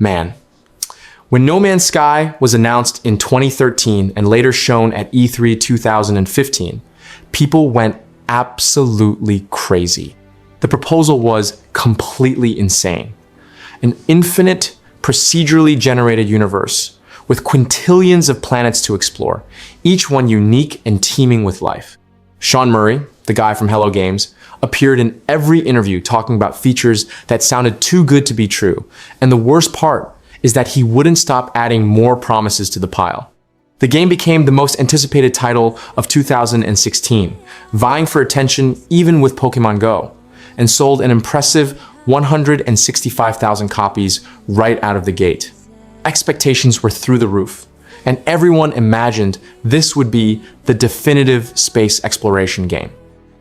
Man, when No Man's Sky was announced in 2013 and later shown at E3 2015, people went absolutely crazy. The proposal was completely insane. An infinite, procedurally generated universe with quintillions of planets to explore, each one unique and teeming with life. Sean Murray, the guy from Hello Games, appeared in every interview talking about features that sounded too good to be true, and the worst part is that he wouldn't stop adding more promises to the pile. The game became the most anticipated title of 2016, vying for attention even with Pokemon Go, and sold an impressive 165,000 copies right out of the gate. Expectations were through the roof, and everyone imagined this would be the definitive space exploration game.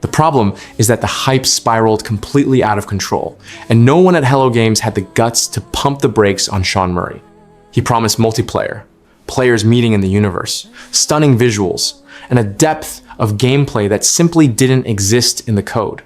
The problem is that the hype spiraled completely out of control, and no one at Hello Games had the guts to pump the brakes on Sean Murray. He promised multiplayer, players meeting in the universe, stunning visuals, and a depth of gameplay that simply didn't exist in the code.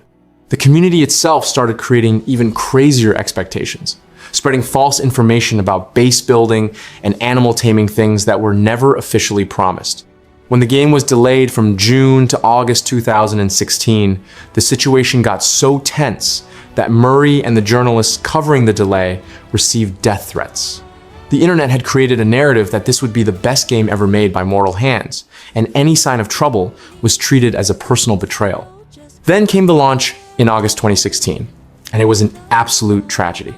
The community itself started creating even crazier expectations, spreading false information about base building and animal taming things that were never officially promised. When the game was delayed from June to August 2016, the situation got so tense that Murray and the journalists covering the delay received death threats. The internet had created a narrative that this would be the best game ever made by mortal hands, and any sign of trouble was treated as a personal betrayal. Then came the launch in August 2016, and it was an absolute tragedy.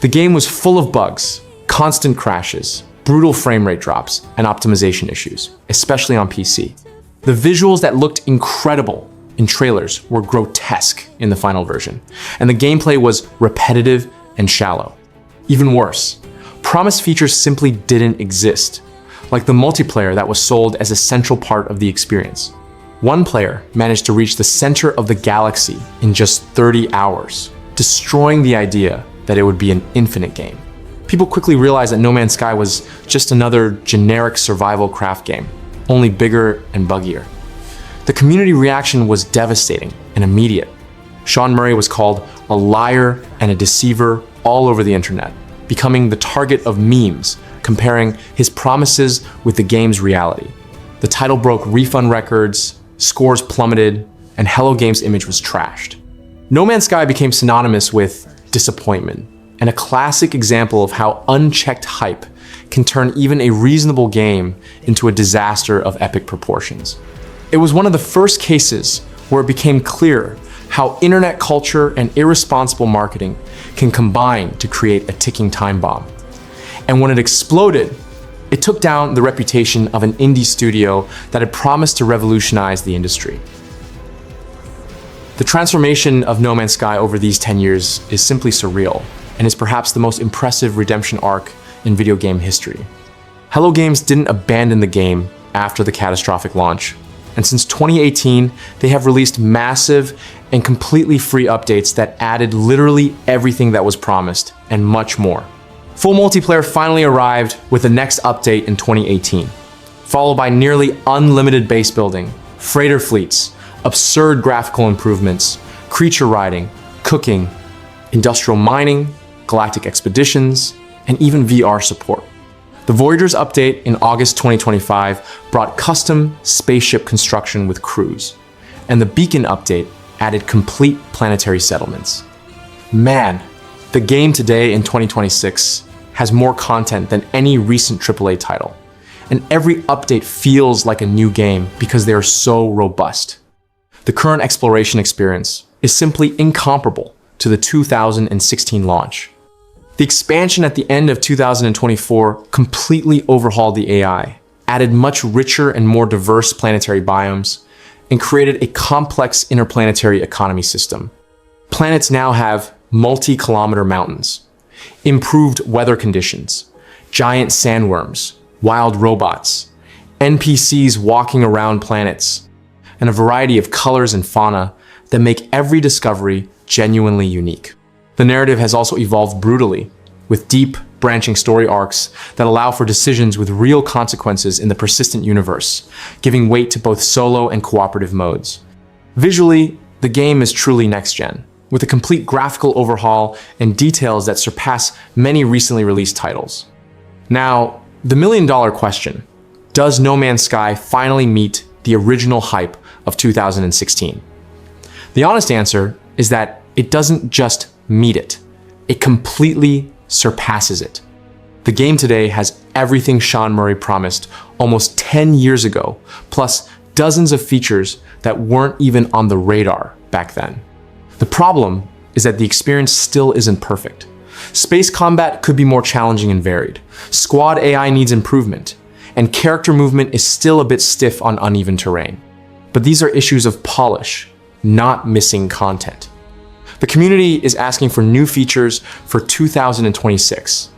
The game was full of bugs, constant crashes, brutal frame rate drops, and optimization issues, especially on PC. The visuals that looked incredible in trailers were grotesque in the final version, and the gameplay was repetitive and shallow. Even worse, promised features simply didn't exist, like the multiplayer that was sold as a central part of the experience. One player managed to reach the center of the galaxy in just 30 hours, destroying the idea that it would be an infinite game. People quickly realized that No Man's Sky was just another generic survival craft game, only bigger and buggier. The community reaction was devastating and immediate. Sean Murray was called a liar and a deceiver all over the internet, becoming the target of memes comparing his promises with the game's reality. The title broke refund records, scores plummeted, and Hello Games' image was trashed. No Man's Sky became synonymous with disappointment, and a classic example of how unchecked hype can turn even a reasonable game into a disaster of epic proportions. It was one of the first cases where it became clear how internet culture and irresponsible marketing can combine to create a ticking time bomb. And when it exploded, it took down the reputation of an indie studio that had promised to revolutionize the industry. The transformation of No Man's Sky over these 10 years is simply surreal, and is perhaps the most impressive redemption arc in video game history. Hello Games didn't abandon the game after the catastrophic launch, and since 2018, they have released massive and completely free updates that added literally everything that was promised, and much more. Full multiplayer finally arrived with the next update in 2018, followed by nearly unlimited base building, freighter fleets, absurd graphical improvements, creature riding, cooking, industrial mining, galactic expeditions, and even VR support. The Voyagers update in August 2025 brought custom spaceship construction with crews, and the Beacon update added complete planetary settlements. Man, the game today in 2026 has more content than any recent AAA title, and every update feels like a new game because they are so robust. The current exploration experience is simply incomparable to the 2016 launch. The expansion at the end of 2024 completely overhauled the AI, added much richer and more diverse planetary biomes, and created a complex interplanetary economy system. Planets now have multi-kilometer mountains, improved weather conditions, giant sandworms, wild robots, NPCs walking around planets, and a variety of colors and fauna that make every discovery genuinely unique. The narrative has also evolved brutally, with deep, branching story arcs that allow for decisions with real consequences in the persistent universe, giving weight to both solo and cooperative modes. Visually, the game is truly next-gen, with a complete graphical overhaul and details that surpass many recently released titles. Now, the million-dollar question: does No Man's Sky finally meet the original hype of 2016? The honest answer is that it doesn't just meet it, it completely surpasses it. The game today has everything Sean Murray promised almost 10 years ago, plus dozens of features that weren't even on the radar back then. The problem is that the experience still isn't perfect. Space combat could be more challenging and varied. Squad AI needs improvement, and character movement is still a bit stiff on uneven terrain. But these are issues of polish, not missing content. The community is asking for new features for 2026,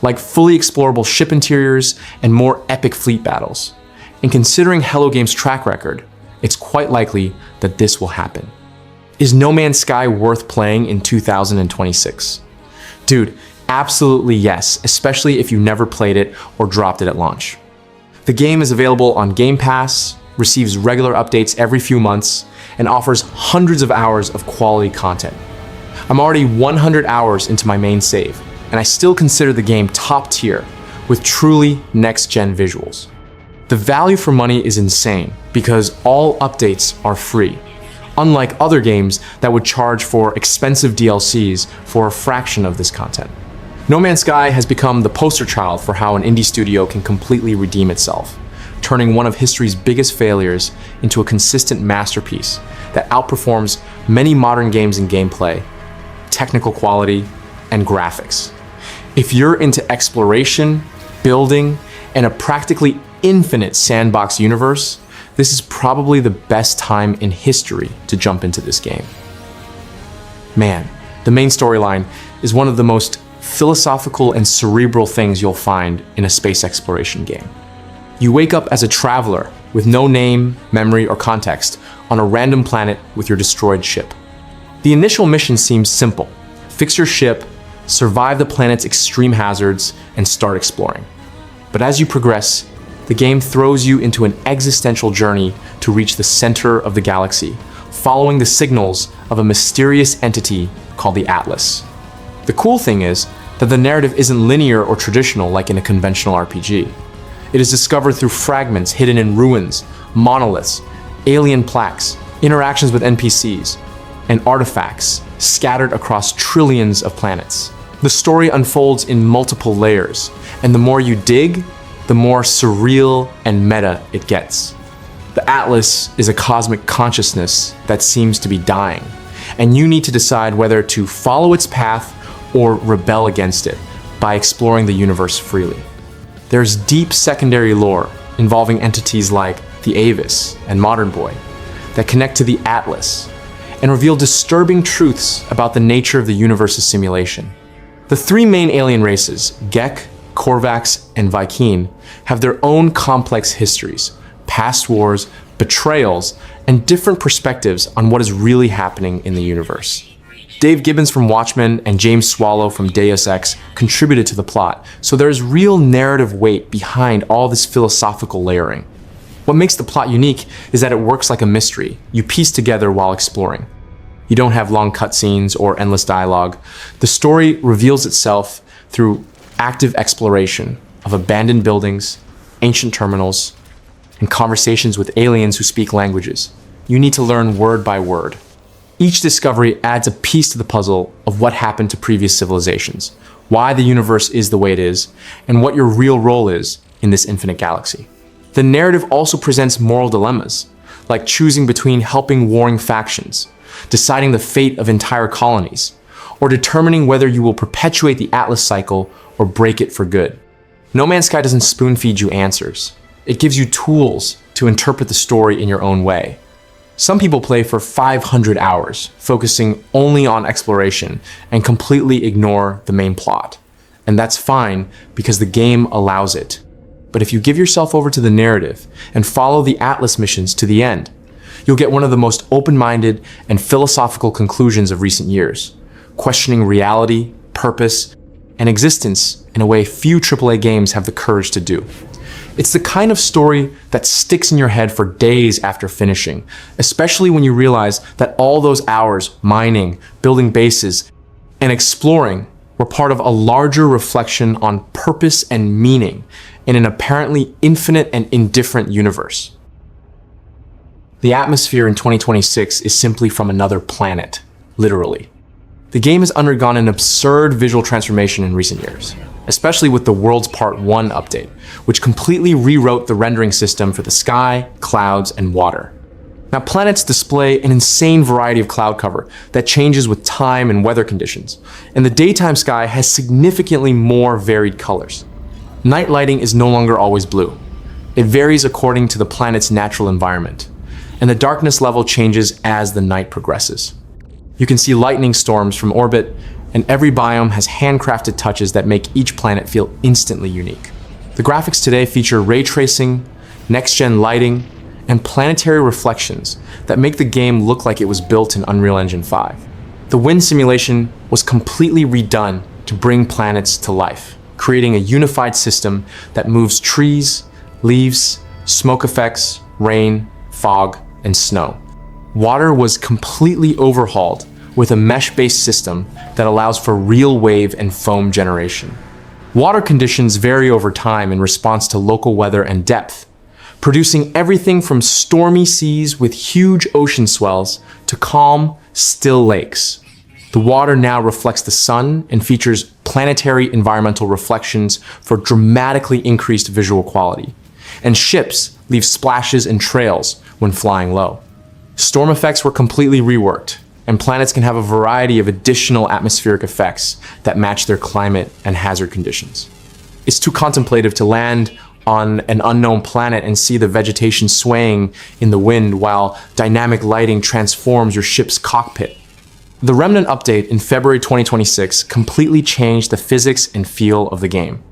like fully explorable ship interiors and more epic fleet battles. And considering Hello Games' track record, it's quite likely that this will happen. Is No Man's Sky worth playing in 2026? Dude, absolutely yes, especially if you never played it or dropped it at launch. The game is available on Game Pass, receives regular updates every few months, and offers hundreds of hours of quality content. I'm already 100 hours into my main save, and I still consider the game top tier, with truly next-gen visuals. The value for money is insane because all updates are free, unlike other games that would charge for expensive DLCs for a fraction of this content. No Man's Sky has become the poster child for how an indie studio can completely redeem itself, turning one of history's biggest failures into a consistent masterpiece that outperforms many modern games in gameplay, technical quality, and graphics. If you're into exploration, building, and a practically infinite sandbox universe, this is probably the best time in history to jump into this game. Man, the main storyline is one of the most philosophical and cerebral things you'll find in a space exploration game. You wake up as a traveler with no name, memory, or context on a random planet with your destroyed ship. The initial mission seems simple: fix your ship, survive the planet's extreme hazards, and start exploring. But as you progress, the game throws you into an existential journey to reach the center of the galaxy, following the signals of a mysterious entity called the Atlas. The cool thing is that the narrative isn't linear or traditional like in a conventional RPG. It is discovered through fragments hidden in ruins, monoliths, alien plaques, interactions with NPCs, and artifacts scattered across trillions of planets. The story unfolds in multiple layers, and the more you dig, the more surreal and meta it gets. The Atlas is a cosmic consciousness that seems to be dying, and you need to decide whether to follow its path or rebel against it by exploring the universe freely. There's deep secondary lore involving entities like the Avis and Modern Boy that connect to the Atlas and reveal disturbing truths about the nature of the universe's simulation. The three main alien races, Gek, Korvax, and Vy'keen, have their own complex histories, past wars, betrayals, and different perspectives on what is really happening in the universe. Dave Gibbons from Watchmen and James Swallow from Deus Ex contributed to the plot, so there is real narrative weight behind all this philosophical layering. What makes the plot unique is that it works like a mystery you piece together while exploring. You don't have long cutscenes or endless dialogue. The story reveals itself through active exploration of abandoned buildings, ancient terminals, and conversations with aliens who speak languages. You need to learn word by word. Each discovery adds a piece to the puzzle of what happened to previous civilizations, why the universe is the way it is, and what your real role is in this infinite galaxy. The narrative also presents moral dilemmas, like choosing between helping warring factions, deciding the fate of entire colonies, or determining whether you will perpetuate the Atlas cycle or break it for good. No Man's Sky doesn't spoon-feed you answers. It gives you tools to interpret the story in your own way. Some people play for 500 hours, focusing only on exploration and completely ignore the main plot. And that's fine because the game allows it. But if you give yourself over to the narrative and follow the Atlas missions to the end, you'll get one of the most open-minded and philosophical conclusions of recent years, questioning reality, purpose, and existence in a way few AAA games have the courage to do. It's the kind of story that sticks in your head for days after finishing, especially when you realize that all those hours mining, building bases, and exploring were part of a larger reflection on purpose and meaning in an apparently infinite and indifferent universe. The atmosphere in 2026 is simply from another planet, literally. The game has undergone an absurd visual transformation in recent years, especially with the Worlds Part 1 update, which completely rewrote the rendering system for the sky, clouds, and water. Now, planets display an insane variety of cloud cover that changes with time and weather conditions, and the daytime sky has significantly more varied colors. Night lighting is no longer always blue. It varies according to the planet's natural environment, and the darkness level changes as the night progresses. You can see lightning storms from orbit, and every biome has handcrafted touches that make each planet feel instantly unique. The graphics today feature ray tracing, next-gen lighting, and planetary reflections that make the game look like it was built in Unreal Engine 5. The wind simulation was completely redone to bring planets to life, creating a unified system that moves trees, leaves, smoke effects, rain, fog, and snow. Water was completely overhauled with a mesh-based system that allows for real wave and foam generation. Water conditions vary over time in response to local weather and depth, producing everything from stormy seas with huge ocean swells to calm, still lakes. The water now reflects the sun and features planetary environmental reflections for dramatically increased visual quality. And ships leave splashes and trails when flying low. Storm effects were completely reworked, and planets can have a variety of additional atmospheric effects that match their climate and hazard conditions. It's too contemplative to land on an unknown planet and see the vegetation swaying in the wind while dynamic lighting transforms your ship's cockpit. The Remnant update in February 2026 completely changed the physics and feel of the game.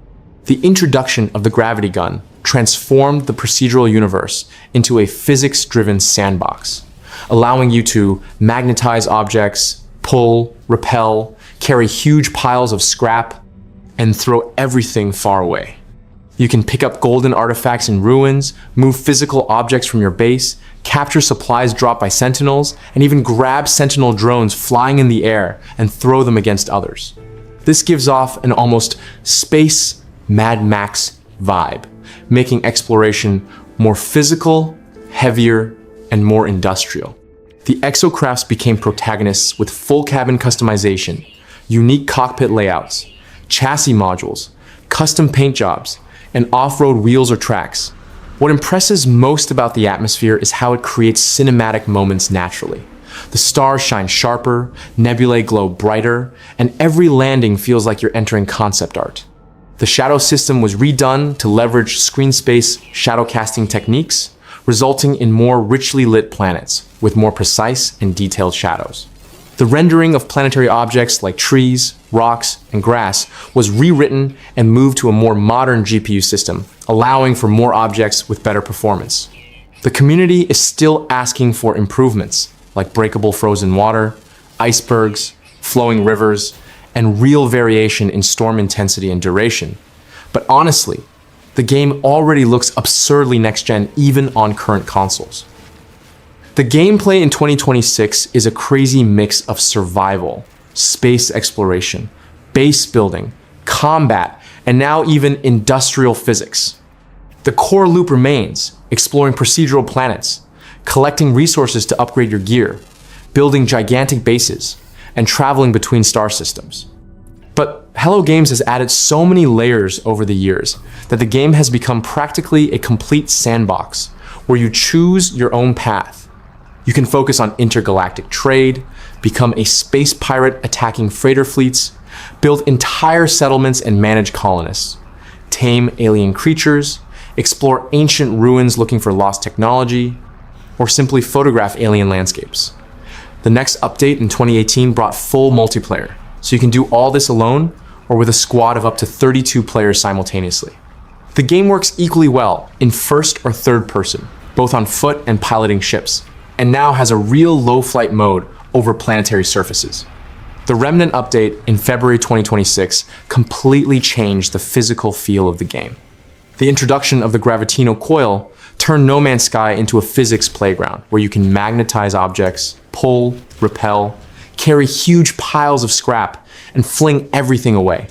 The introduction of the gravity gun transformed the procedural universe into a physics-driven sandbox, allowing you to magnetize objects, pull, repel, carry huge piles of scrap, and throw everything far away. You can pick up golden artifacts in ruins, move physical objects from your base, capture supplies dropped by sentinels, and even grab sentinel drones flying in the air and throw them against others. This gives off an almost space Mad Max vibe, making exploration more physical, heavier, and more industrial. The exocrafts became protagonists with full cabin customization, unique cockpit layouts, chassis modules, custom paint jobs, and off-road wheels or tracks. What impresses most about the atmosphere is how it creates cinematic moments naturally. The stars shine sharper, nebulae glow brighter, and every landing feels like you're entering concept art. The shadow system was redone to leverage screen space shadow casting techniques, resulting in more richly lit planets with more precise and detailed shadows. The rendering of planetary objects like trees, rocks, and grass was rewritten and moved to a more modern GPU system, allowing for more objects with better performance. The community is still asking for improvements like breakable frozen water, icebergs, flowing rivers, and real variation in storm intensity and duration. But honestly, the game already looks absurdly next-gen even on current consoles. The gameplay in 2026 is a crazy mix of survival, space exploration, base building, combat, and now even industrial physics. The core loop remains, exploring procedural planets, collecting resources to upgrade your gear, building gigantic bases, and traveling between star systems. But Hello Games has added so many layers over the years that the game has become practically a complete sandbox where you choose your own path. You can focus on intergalactic trade, become a space pirate attacking freighter fleets, build entire settlements and manage colonists, tame alien creatures, explore ancient ruins looking for lost technology, or simply photograph alien landscapes. The next update in 2018 brought full multiplayer, so you can do all this alone or with a squad of up to 32 players simultaneously. The game works equally well in first or third person, both on foot and piloting ships, and now has a real low flight mode over planetary surfaces. The Remnant update in February 2026 completely changed the physical feel of the game. The introduction of the gravitino coil turned No Man's Sky into a physics playground where you can magnetize objects, pull, repel, carry huge piles of scrap, and fling everything away.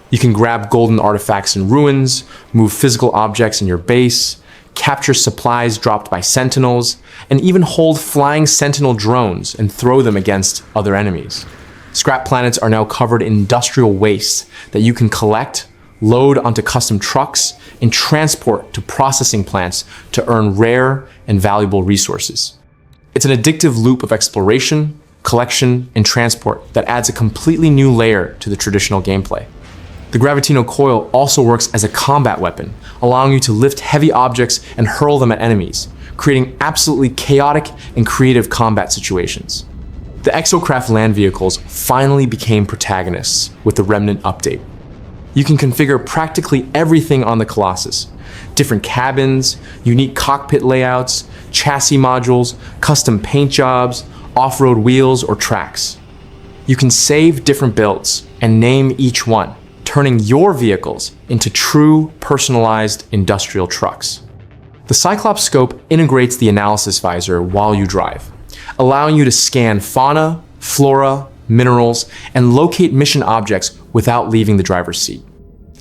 You can grab golden artifacts in ruins, move physical objects in your base, capture supplies dropped by sentinels, and even hold flying sentinel drones and throw them against other enemies. Scrap planets are now covered in industrial waste that you can collect, load onto custom trucks, and transport to processing plants to earn rare and valuable resources. It's an addictive loop of exploration, collection, and transport that adds a completely new layer to the traditional gameplay. The gravitino coil also works as a combat weapon, allowing you to lift heavy objects and hurl them at enemies, creating absolutely chaotic and creative combat situations. The Exocraft land vehicles finally became protagonists with the Remnant update. You can configure practically everything on the Colossus: different cabins, unique cockpit layouts, chassis modules, custom paint jobs, off-road wheels, or tracks. You can save different builds and name each one, turning your vehicles into true personalized industrial trucks. The Cyclops scope integrates the analysis visor while you drive, allowing you to scan fauna, flora, minerals, and locate mission objects without leaving the driver's seat.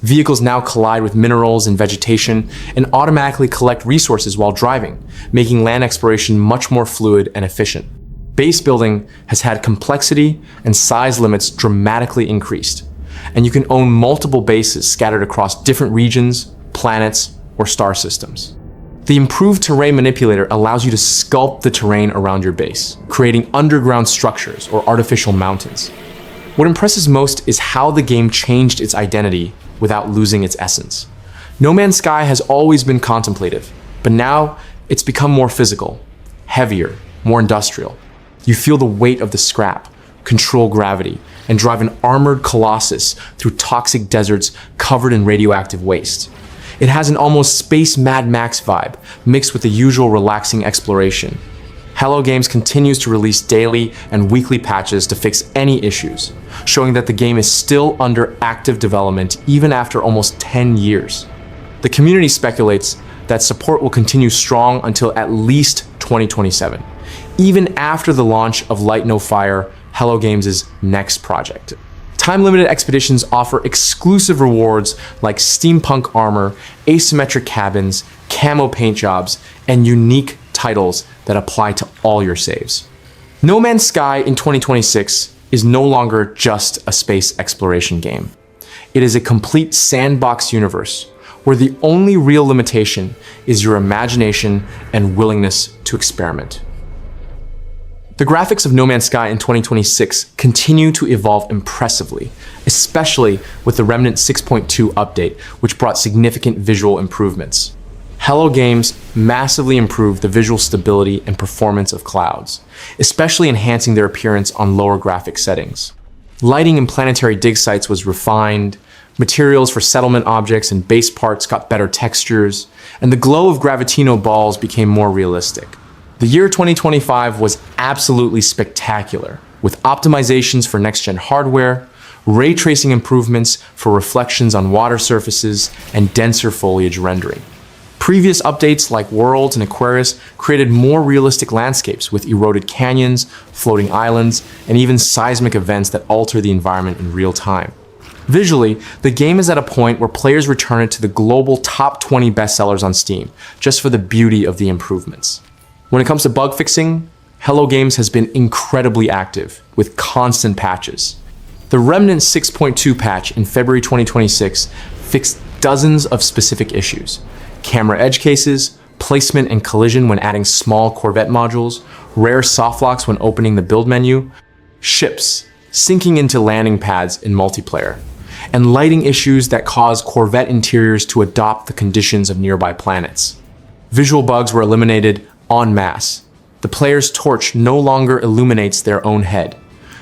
Vehicles now collide with minerals and vegetation and automatically collect resources while driving, making land exploration much more fluid and efficient. Base building has had complexity and size limits dramatically increased, and you can own multiple bases scattered across different regions, planets, or star systems. The improved terrain manipulator allows you to sculpt the terrain around your base, creating underground structures or artificial mountains. What impresses most is how the game changed its identity without losing its essence. No Man's Sky has always been contemplative, but now it's become more physical, heavier, more industrial. You feel the weight of the scrap, control gravity, and drive an armored colossus through toxic deserts covered in radioactive waste. It has an almost space Mad Max vibe, mixed with the usual relaxing exploration. Hello Games continues to release daily and weekly patches to fix any issues, showing that the game is still under active development even after almost 10 years. The community speculates that support will continue strong until at least 2027, even after the launch of Light No Fire, Hello Games' next project. Time-limited expeditions offer exclusive rewards like steampunk armor, asymmetric cabins, camo paint jobs, and unique titles that apply to all your saves. No Man's Sky in 2026 is no longer just a space exploration game. It is a complete sandbox universe where the only real limitation is your imagination and willingness to experiment. The graphics of No Man's Sky in 2026 continue to evolve impressively, especially with the Remnant 6.2 update, which brought significant visual improvements. Hello Games massively improved the visual stability and performance of clouds, especially enhancing their appearance on lower graphic settings. Lighting in planetary dig sites was refined, materials for settlement objects and base parts got better textures, and the glow of gravitino balls became more realistic. The year 2025 was absolutely spectacular, with optimizations for next-gen hardware, ray tracing improvements for reflections on water surfaces, and denser foliage rendering. Previous updates like Worlds and Aquarius created more realistic landscapes with eroded canyons, floating islands, and even seismic events that alter the environment in real time. Visually, the game is at a point where players return it to the global top 20 bestsellers on Steam, just for the beauty of the improvements. When it comes to bug fixing, Hello Games has been incredibly active, with constant patches. The Remnant 6.2 patch in February 2026 fixed dozens of specific issues: camera edge cases, placement and collision when adding small Corvette modules, rare softlocks when opening the build menu, ships sinking into landing pads in multiplayer, and lighting issues that cause Corvette interiors to adopt the conditions of nearby planets. Visual bugs were eliminated en masse. The player's torch no longer illuminates their own head.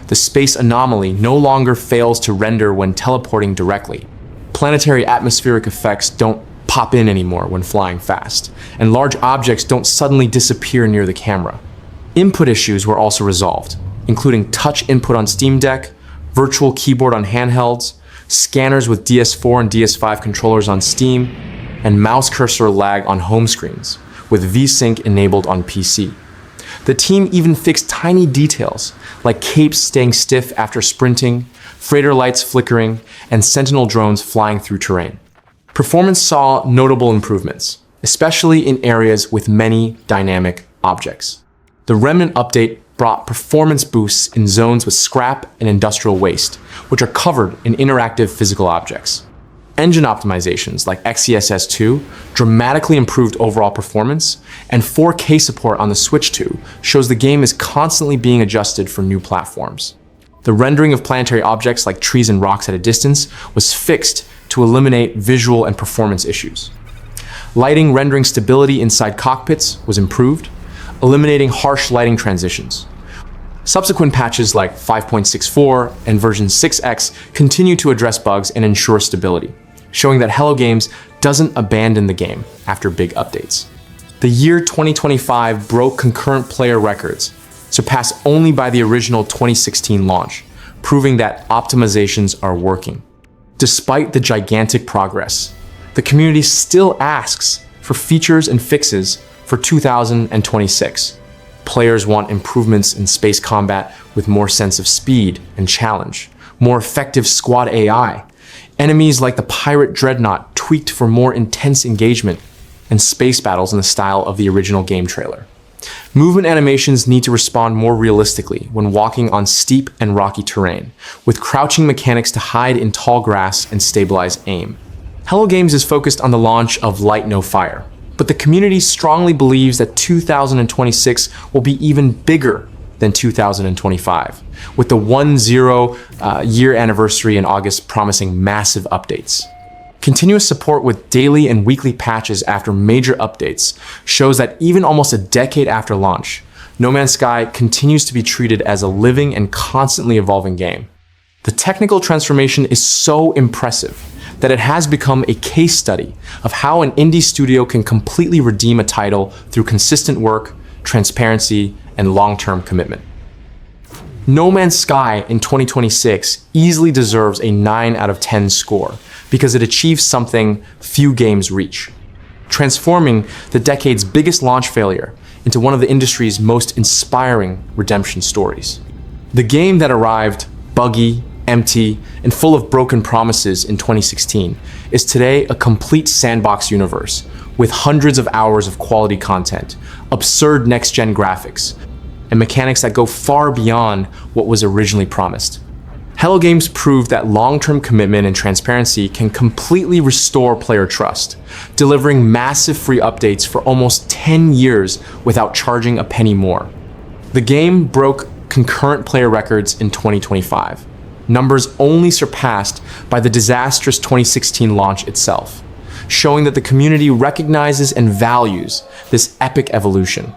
The space anomaly no longer fails to render when teleporting directly. Planetary atmospheric effects don't pop in anymore when flying fast, and large objects don't suddenly disappear near the camera. Input issues were also resolved, including touch input on Steam Deck, virtual keyboard on handhelds, scanners with DS4 and DS5 controllers on Steam, and mouse cursor lag on home screens, with VSync enabled on PC. The team even fixed tiny details, like capes staying stiff after sprinting, freighter lights flickering, and sentinel drones flying through terrain. Performance saw notable improvements, especially in areas with many dynamic objects. The Remnant update brought performance boosts in zones with scrap and industrial waste, which are covered in interactive physical objects. Engine optimizations like XeSS2 dramatically improved overall performance, and 4K support on the Switch 2 shows the game is constantly being adjusted for new platforms. The rendering of planetary objects like trees and rocks at a distance was fixed to eliminate visual and performance issues. Lighting rendering stability inside cockpits was improved, eliminating harsh lighting transitions. Subsequent patches like 5.64 and version 6X continue to address bugs and ensure stability, showing that Hello Games doesn't abandon the game after big updates. The year 2025 broke concurrent player records, surpassed only by the original 2016 launch, proving that optimizations are working. Despite the gigantic progress, the community still asks for features and fixes for 2026. Players want improvements in space combat with more sense of speed and challenge, more effective squad AI, enemies like the pirate dreadnought tweaked for more intense engagement, and space battles in the style of the original game trailer. Movement animations need to respond more realistically when walking on steep and rocky terrain, with crouching mechanics to hide in tall grass and stabilize aim. Hello Games is focused on the launch of Light No Fire, but the community strongly believes that 2026 will be even bigger than 2025, with the 1-0 year anniversary in August promising massive updates. Continuous support with daily and weekly patches after major updates shows that even almost a decade after launch, No Man's Sky continues to be treated as a living and constantly evolving game. The technical transformation is so impressive that it has become a case study of how an indie studio can completely redeem a title through consistent work, transparency, and long-term commitment. No Man's Sky in 2026 easily deserves a 9 out of 10 score because it achieves something few games reach, transforming the decade's biggest launch failure into one of the industry's most inspiring redemption stories. The game that arrived buggy, empty, and full of broken promises in 2016 is today a complete sandbox universe with hundreds of hours of quality content, absurd next-gen graphics, and mechanics that go far beyond what was originally promised. Hello Games proved that long-term commitment and transparency can completely restore player trust, delivering massive free updates for almost 10 years without charging a penny more. The game broke concurrent player records in 2025, numbers only surpassed by the disastrous 2016 launch itself, showing that the community recognizes and values this epic evolution.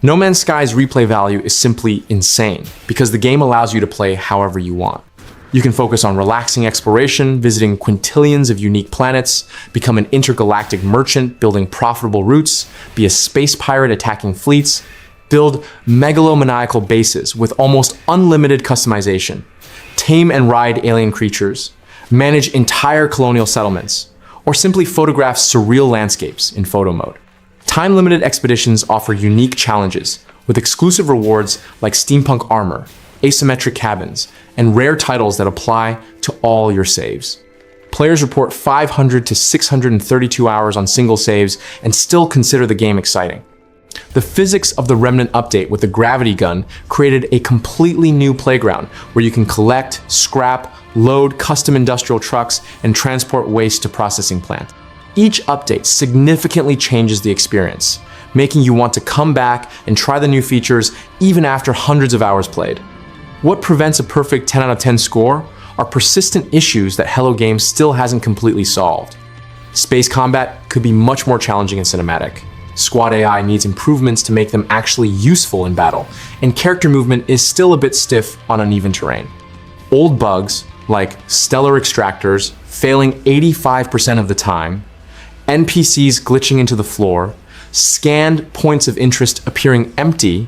No Man's Sky's replay value is simply insane because the game allows you to play however you want. You can focus on relaxing exploration, visiting quintillions of unique planets, become an intergalactic merchant building profitable routes, be a space pirate attacking fleets, build megalomaniacal bases with almost unlimited customization, tame and ride alien creatures, manage entire colonial settlements, or simply photograph surreal landscapes in photo mode. Time-limited expeditions offer unique challenges with exclusive rewards like steampunk armor, asymmetric cabins, and rare titles that apply to all your saves. Players report 500 to 632 hours on single saves and still consider the game exciting. The physics of the Remnant update with the gravity gun created a completely new playground where you can collect, scrap, load custom industrial trucks, and transport waste to processing plant. Each update significantly changes the experience, making you want to come back and try the new features even after hundreds of hours played. What prevents a perfect 10 out of 10 score are persistent issues that Hello Games still hasn't completely solved. Space combat could be much more challenging and cinematic. Squad AI needs improvements to make them actually useful in battle, and character movement is still a bit stiff on uneven terrain. Old bugs, like stellar extractors failing 85% of the time, NPCs glitching into the floor, scanned points of interest appearing empty,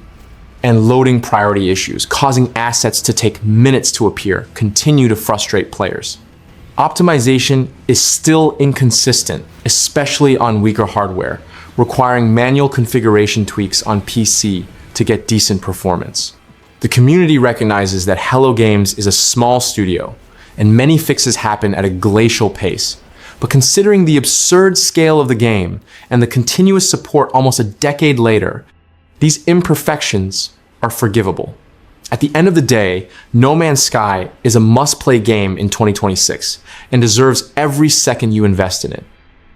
and loading priority issues, causing assets to take minutes to appear, continue to frustrate players. Optimization is still inconsistent, especially on weaker hardware, requiring manual configuration tweaks on PC to get decent performance. The community recognizes that Hello Games is a small studio, and many fixes happen at a glacial pace. But considering the absurd scale of the game and the continuous support almost a decade later, these imperfections are forgivable. At the end of the day, No Man's Sky is a must-play game in 2026 and deserves every second you invest in it.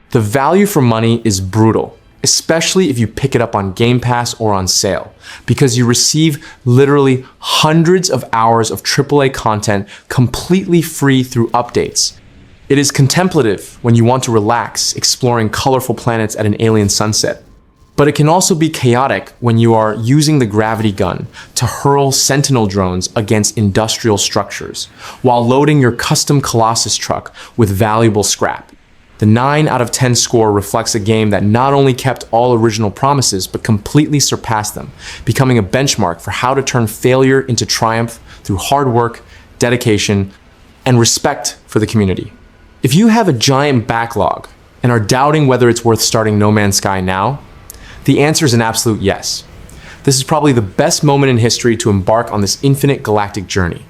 The value for money is brutal, especially if you pick it up on Game Pass or on sale, because you receive literally hundreds of hours of AAA content completely free through updates. It is contemplative when you want to relax, exploring colorful planets at an alien sunset. But it can also be chaotic when you are using the gravity gun to hurl Sentinel drones against industrial structures, while loading your custom Colossus truck with valuable scrap. The 9 out of 10 score reflects a game that not only kept all original promises, but completely surpassed them, becoming a benchmark for how to turn failure into triumph through hard work, dedication, and respect for the community. If you have a giant backlog and are doubting whether it's worth starting No Man's Sky now, the answer is an absolute yes. This is probably the best moment in history to embark on this infinite galactic journey.